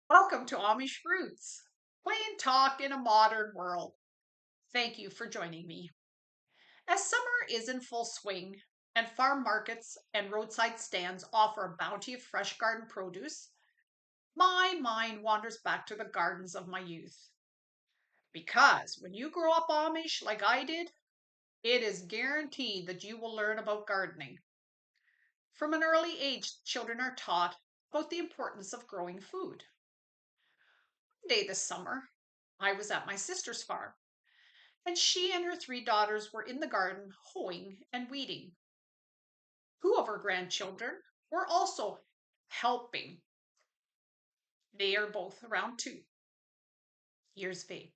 Welcome to Amish Roots, plain talk in a modern world. Thank you for joining me. As summer is in full swing and farm markets and roadside stands offer a bounty of fresh garden produce, my mind wanders back to the gardens of my youth. Because when you grow up Amish like I did, it is guaranteed that you will learn about gardening. From an early age, children are taught about the importance of growing food. One day this summer, I was at my sister's farm and she and her three daughters were in the garden hoeing and weeding. Two of her grandchildren were also helping. They are both around 2 years of age.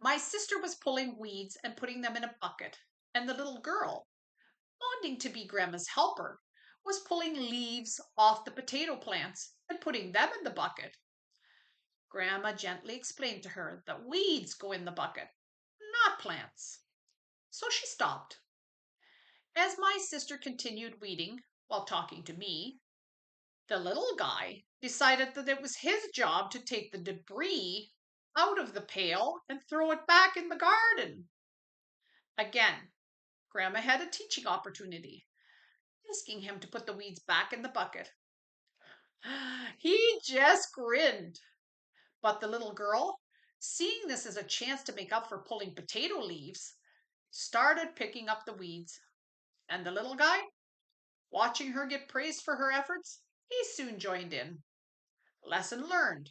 My sister was pulling weeds and putting them in a bucket, and the little girl, wanting to be Grandma's helper, was pulling leaves off the potato plants and putting them in the bucket. Grandma gently explained to her that weeds go in the bucket, not plants. So she stopped. As my sister continued weeding while talking to me, the little guy decided that it was his job to take the debris out of the pail and throw it back in the garden. Again, Grandma had a teaching opportunity, asking him to put the weeds back in the bucket. He just grinned. But the little girl, seeing this as a chance to make up for pulling potato leaves, started picking up the weeds. And the little guy, watching her get praised for her efforts, he soon joined in. Lesson learned.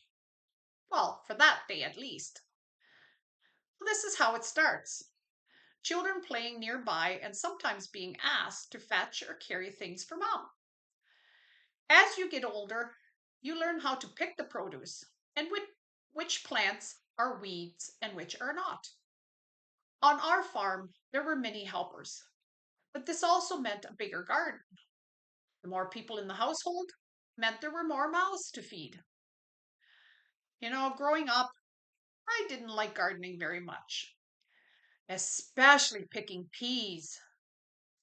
Well, for that day at least. This is how it starts. Children playing nearby and sometimes being asked to fetch or carry things for mom. As you get older, you learn how to pick the produce and which plants are weeds and which are not. On our farm, there were many helpers, but this also meant a bigger garden. The more people in the household meant there were more mouths to feed. Growing up, I didn't like gardening very much, especially picking peas,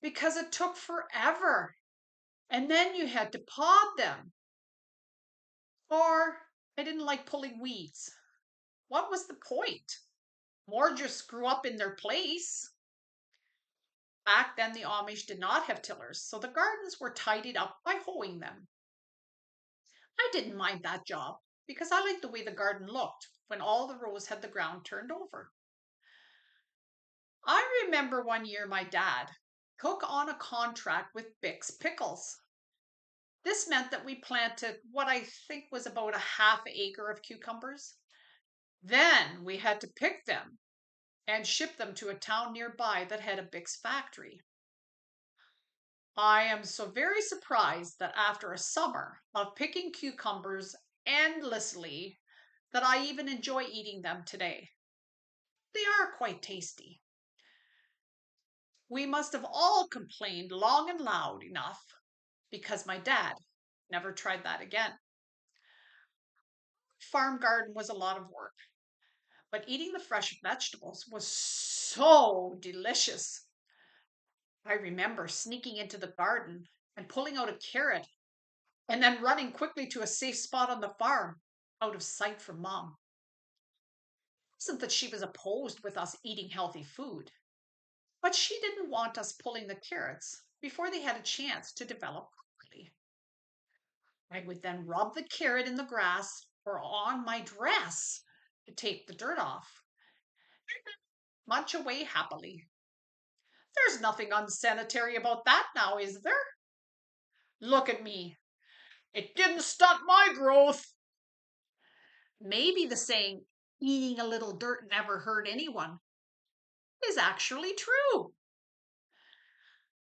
because it took forever. And then you had to pod them. Or I didn't like pulling weeds. What was the point? More just grew up in their place. Back then, the Amish did not have tillers, so the gardens were tidied up by hoeing them. I didn't mind that job because I liked the way the garden looked when all the rows had the ground turned over. I remember one year my dad took on a contract with Bix Pickles. This meant that we planted what I think was about a half acre of cucumbers. Then we had to pick them and ship them to a town nearby that had a Bix factory. I am so very surprised that after a summer of picking cucumbers endlessly, that I even enjoy eating them today. They are quite tasty. We must have all complained long and loud enough because my dad never tried that again. Farm garden was a lot of work, but eating the fresh vegetables was so delicious. I remember sneaking into the garden and pulling out a carrot and then running quickly to a safe spot on the farm out of sight from mom. It wasn't that she was opposed with us eating healthy food, but she didn't want us pulling the carrots before they had a chance to develop properly. I would then rub the carrot in the grass or on my dress to take the dirt off, munch away happily. There's nothing unsanitary about that now, is there? Look at me. It didn't stunt my growth. Maybe the saying, eating a little dirt never hurt anyone, is actually true.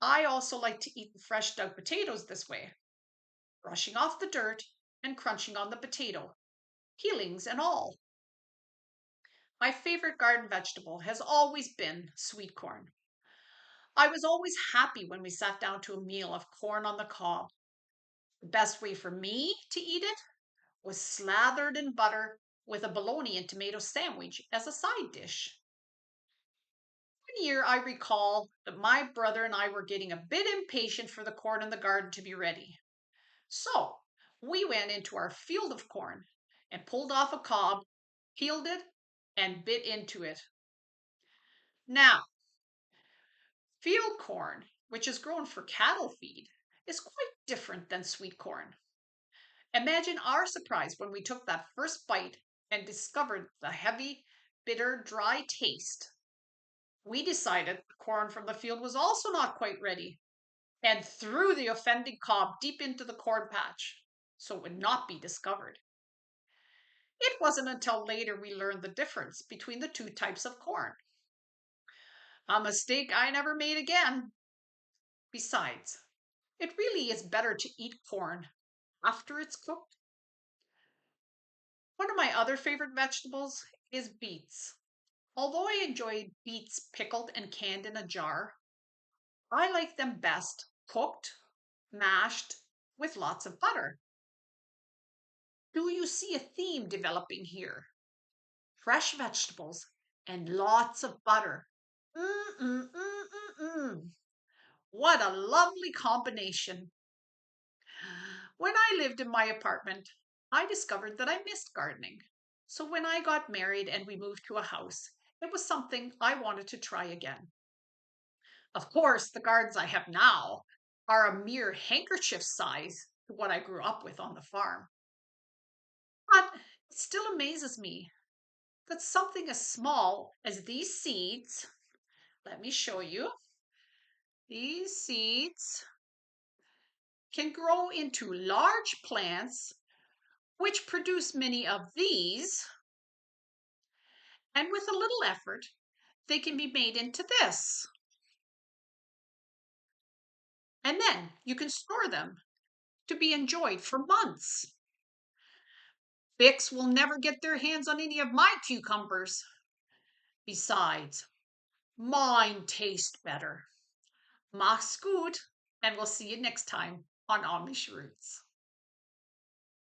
I also like to eat the fresh dug potatoes this way, brushing off the dirt and crunching on the potato, peelings and all. My favorite garden vegetable has always been sweet corn. I was always happy when we sat down to a meal of corn on the cob. The best way for me to eat it was slathered in butter with a bologna and tomato sandwich as a side dish. One year I recall that my brother and I were getting a bit impatient for the corn in the garden to be ready. So we went into our field of corn and pulled off a cob, peeled it, and bit into it. Now, field corn, which is grown for cattle feed, is quite different than sweet corn. Imagine our surprise when we took that first bite and discovered the heavy, bitter, dry taste. We decided the corn from the field was also not quite ready and threw the offending cob deep into the corn patch so it would not be discovered. It wasn't until later we learned the difference between the two types of corn. A mistake I never made again. Besides, it really is better to eat corn after it's cooked. One of my other favorite vegetables is beets. Although I enjoy beets pickled and canned in a jar, I like them best cooked, mashed, with lots of butter. Do you see a theme developing here? Fresh vegetables and lots of butter. Mm, mm, mm, mm, mm. What a lovely combination. When I lived in my apartment, I discovered that I missed gardening. So when I got married and we moved to a house, it was something I wanted to try again. Of course, the gardens I have now are a mere handkerchief size to what I grew up with on the farm. But it still amazes me that something as small as these seeds, let me show you, these seeds can grow into large plants which produce many of these, and with a little effort, they can be made into this. And then you can store them to be enjoyed for months. Bix will never get their hands on any of my cucumbers. Besides, mine taste better. Mach's gut, and we'll see you next time on Amish Roots.